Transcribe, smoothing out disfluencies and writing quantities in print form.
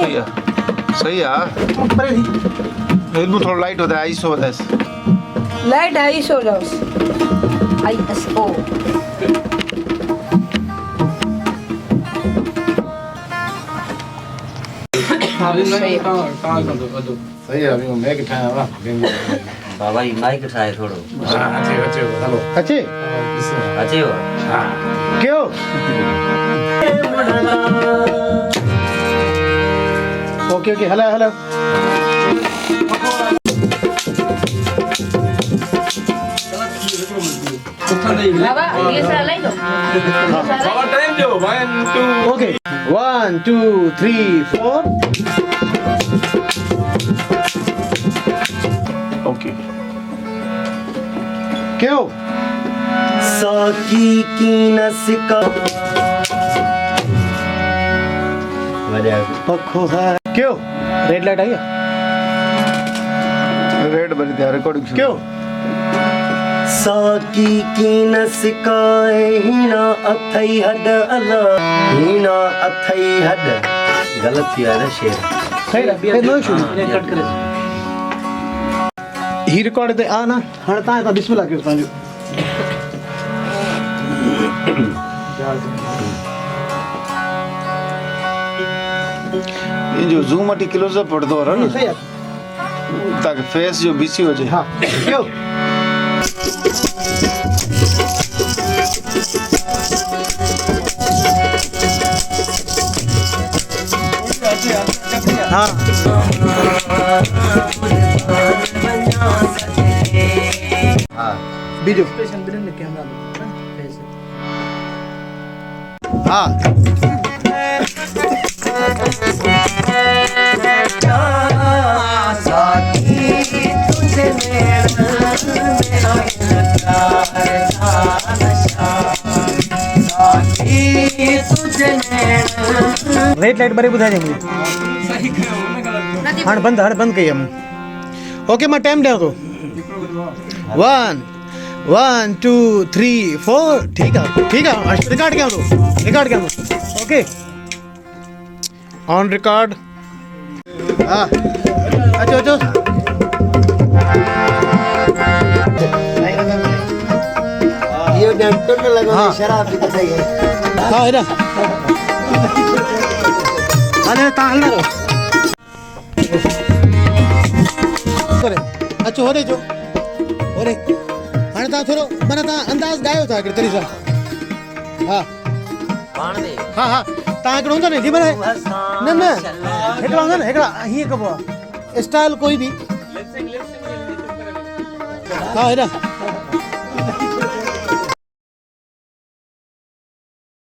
सही है परे थी इनमें थोड़ा लाइट होता है आइस होता है लाइट आई सो जाओ ISO सही है अभी मैं ठाया वा बाबा ही माइक ठाए थोड़ो अच्छे हेलो अच्छे अच्छे हो क्यों ओके ओके हेलो हेलो बाबा ये सारा लाई दो और टाइम दो 1 2 ओके 1 2 3 4 ओके क्यों साकी की नसिका पखो है क्यों रेड लाइट आई है रेड बनी थी रिकॉर्डिंग क्यों साकी की नसिकाए हीना अथई हड अला हीना अथई हड गलत थी यार शेर सही है नो इशू कट करे ही रिकॉर्ड ते आ ना हाणे ता बिस्मिल्लाह कयो ताजो ये जो जूम अटी क्लोजअप पड़दो रहा ना सही है ताकि फेस जो बीसी हो जाए हां क्यों हाँ वीडियो हाँ रेड लाइट बरे बुधाए मुझे हाँ बंद कही हम ओके मैं टाइम दे तो 1 2 3 4 ठीक है रिकॉर्ड क्या तो ओके ऑन रिकॉर्ड हाँ अच्छा ये डंटन में लगा शराब भी सही है हाँ है ना अरे ताल ना रो करे अच्छा हो रे हाणे ता थोरो माने ता अंदाज गायो था कि तरी सा हां पाण दे हां ता एकड़ो होंदा ने जी माने न एकड़ा होंदा ने एकड़ा ही कबो स्टाइल कोई भी हां है ना